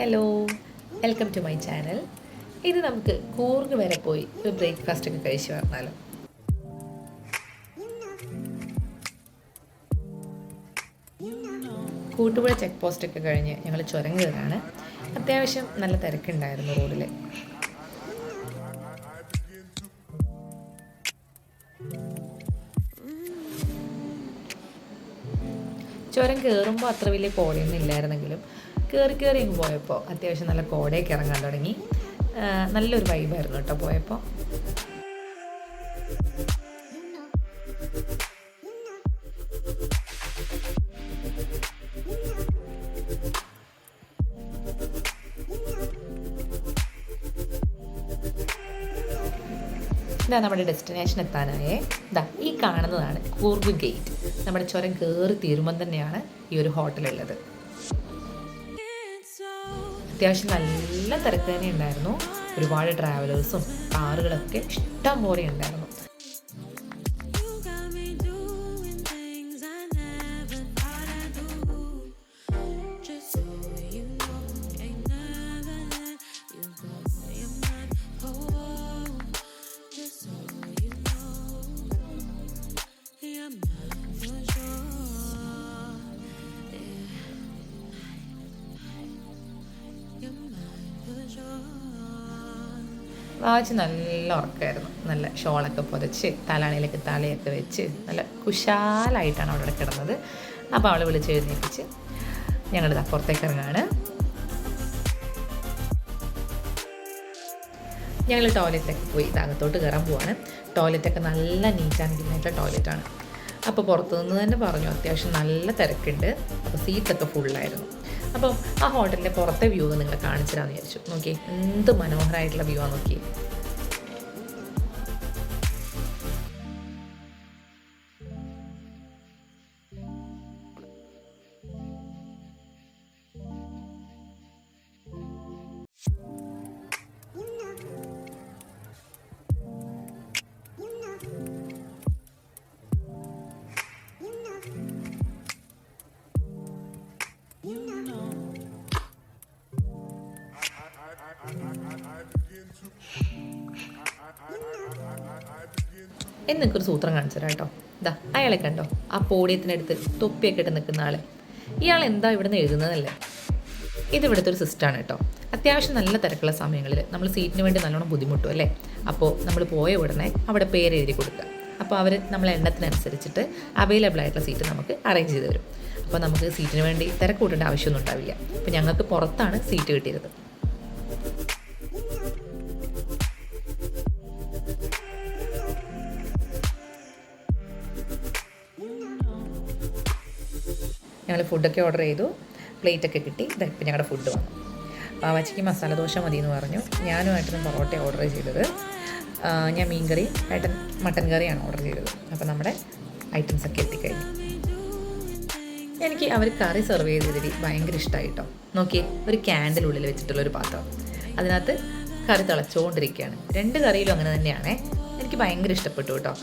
Hello, welcome to my channel. ഇത് നമുക്ക് കൂർഗ് വരെ പോയി ഒരു ബ്രേക്ക്ഫാസ്റ്റ് ഒക്കെ കഴിച്ച് വന്നാലോ? കൂട്ടുപുഴ ചെക്ക് പോസ്റ്റ് ഒക്കെ കഴിഞ്ഞ് ഞങ്ങൾ ചുരം കയറാണ്. അത്യാവശ്യം നല്ല തിരക്കുണ്ടായിരുന്നു റോഡിൽ. ചുരം കയറുമ്പോൾ അത്ര വലിയ കോടയൊന്നും ഇല്ലായിരുന്നെങ്കിലും കയറി അങ്ങ് പോയപ്പോൾ അത്യാവശ്യം നല്ല കോടയൊക്കെ ഇറങ്ങാൻ തുടങ്ങി. നല്ലൊരു വൈബായിരുന്നു കേട്ടോ പോയപ്പോൾ. ഇതാ നമ്മുടെ ഡെസ്റ്റിനേഷൻ എത്താനായേ. ഇതാ ഈ കാണുന്നതാണ് കൂർഗ് ഗേറ്റ്. നമ്മുടെ ചുരം കയറി തീരുമ്പം തന്നെയാണ് ഈ ഒരു ഹോട്ടലുള്ളത്. അത്യാവശ്യം നല്ല തിരക്ക് തന്നെ ഉണ്ടായിരുന്നു. ഒരുപാട് ട്രാവലേഴ്സും കാറുകളൊക്കെ ഇഷ്ടം പോലെ ഉണ്ടായിരുന്നു. വാച്ച് നല്ല ഉറക്കമായിരുന്നു. നല്ല ഷോളൊക്കെ പുതച്ച് തലാണിയിലേക്ക് തലയൊക്കെ വെച്ച് നല്ല കുശാലായിട്ടാണ് അവിടെ കിടന്നത്. അപ്പോൾ അവളെ വിളിച്ച് എഴുന്നേൽപ്പിച്ച് ഞങ്ങളിത് പുറത്തേക്ക് ഇറങ്ങാണ്. ഞങ്ങൾ ടോയ്ലറ്റിലൊക്കെ പോയി അകത്തോട്ട് കയറാൻ പോവാണ്. ടോയ്ലറ്റൊക്കെ നല്ല നീറ്റ് ആൻഡ് ക്ലീൻ ആയിട്ടുള്ള ടോയ്ലറ്റാണ്. അപ്പോൾ പുറത്തുനിന്ന് തന്നെ പറഞ്ഞു അത്യാവശ്യം നല്ല തിരക്കുണ്ട്. അപ്പോൾ സീറ്റൊക്കെ ഫുള്ളായിരുന്നു. അപ്പം ആ ഹോട്ടലിൻ്റെ പുറത്തെ വ്യൂ നിങ്ങളെ കാണിച്ചു തരാമെന്ന് വിചാരിച്ചു. നോക്കി എന്ത് മനോഹരമായിട്ടുള്ള വ്യൂ ആണ് നോക്കി. എന്നൊരു സൂത്രം കാണിച്ചു തരാം കേട്ടോ. ഇതാ അയാളെ കണ്ടോ, ആ പോഡിയത്തിനടുത്ത് തൊപ്പിയൊക്കെ ഇട്ട് നിൽക്കുന്ന ആള്. ഇയാൾ എന്താ ഇവിടുന്ന് എഴുതുന്നതല്ലേ? ഇതിവിടുത്തെ ഒരു സിസ്റ്റമാണ് കേട്ടോ. അത്യാവശ്യം നല്ല തിരക്കുള്ള സമയങ്ങളിൽ നമ്മൾ സീറ്റിന് വേണ്ടി നല്ലോണം ബുദ്ധിമുട്ടും അല്ലേ. അപ്പോൾ നമ്മൾ പോയ ഉടനെ അവിടെ പേര് എഴുതി കൊടുക്കുക. അപ്പോൾ അവർ നമ്മളെ എണ്ണത്തിനനുസരിച്ചിട്ട് അവൈലബിൾ ആയിട്ടുള്ള സീറ്റ് നമുക്ക് അറേഞ്ച് ചെയ്ത് തരും. അപ്പോൾ നമുക്ക് സീറ്റിന് വേണ്ടി തിരക്ക് കൂട്ടേണ്ട ആവശ്യമൊന്നും ഉണ്ടാവില്ല. അപ്പോൾ ഞങ്ങൾക്ക് പുറത്താണ് സീറ്റ് കിട്ടിയത്. ഞങ്ങൾ ഫുഡൊക്കെ ഓർഡർ ചെയ്തു, പ്ലേറ്റൊക്കെ കിട്ടി. ഇപ്പം ഞങ്ങളുടെ ഫുഡ് വന്നു. വാവച്ചിക്ക് മസാല ദോശ മതി എന്ന് പറഞ്ഞു. ഞാനും ഏട്ടനും പൊറോട്ട ഓർഡർ ചെയ്തത്. ഞാൻ മീൻ കറി, ഏട്ടൻ മട്ടൻ കറിയാണ് ഓർഡർ ചെയ്തത്. അപ്പോൾ നമ്മുടെ ഐറ്റംസൊക്കെ എത്തിക്കഴിഞ്ഞു. എനിക്ക് അവർ കറി സെർവ് ചെയ്തതിൽ ഭയങ്കര ഇഷ്ടമായി കേട്ടോ. നോക്കി ഒരു ക്യാൻഡിലുള്ളിൽ വെച്ചിട്ടുള്ളൊരു പാത്രം, അതിനകത്ത് കറി തിളച്ചുകൊണ്ടിരിക്കുകയാണ്. 2 കറിയിലും അങ്ങനെ തന്നെയാണേ. എനിക്ക് ഭയങ്കര ഇഷ്ടപ്പെട്ടു കേട്ടോ.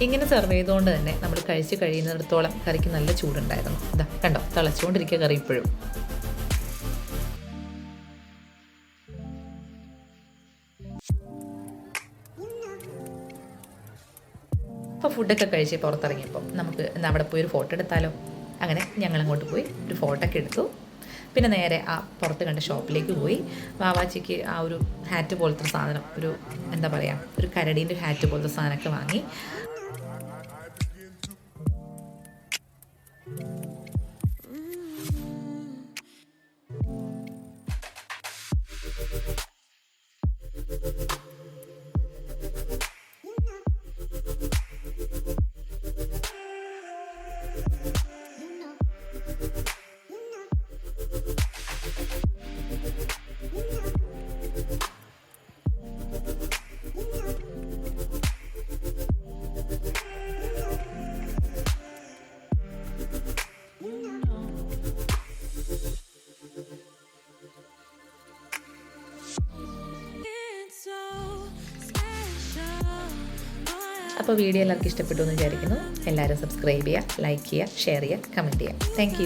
ഇങ്ങനെ സെർവ് ചെയ്തുകൊണ്ട് തന്നെ നമ്മൾ കഴിച്ച് കഴിയുന്നിടത്തോളം കറിക്ക് നല്ല ചൂടുണ്ടായിരുന്നു. ഇതാ കണ്ടോ, തിളച്ചുകൊണ്ടിരിക്കുക കറി ഇപ്പോഴും. അപ്പോൾ ഫുഡൊക്കെ കഴിച്ച് പുറത്തിറങ്ങിയപ്പോൾ നമുക്ക് അവിടെ പോയി ഒരു ഫോട്ടോ എടുത്താലോ? അങ്ങനെ ഞങ്ങളങ്ങോട്ട് പോയി ഒരു ഫോട്ടോ ഒക്കെ എടുത്തു. പിന്നെ നേരെ ആ പുറത്ത് കണ്ട ഷോപ്പിലേക്ക് പോയി. വാവാച്ചിക്ക് ആ ഒരു ഹാറ്റ് പോലത്തെ സാധനം, ഒരു എന്താ പറയുക, ഒരു കരടീൻ്റെ ഹാറ്റ് പോലത്തെ സാധനമൊക്കെ വാങ്ങി. അപ്പോൾ വീഡിയോ എല്ലാവർക്കും ഇഷ്ടപ്പെട്ടു എന്ന് വിചാരിക്കുന്നു. എല്ലാവരും സബ്സ്ക്രൈബ് ചെയ്യുക, ലൈക്ക് ചെയ്യുക, ഷെയർ ചെയ്യുക, കമൻറ്റ് ചെയ്യുക. താങ്ക്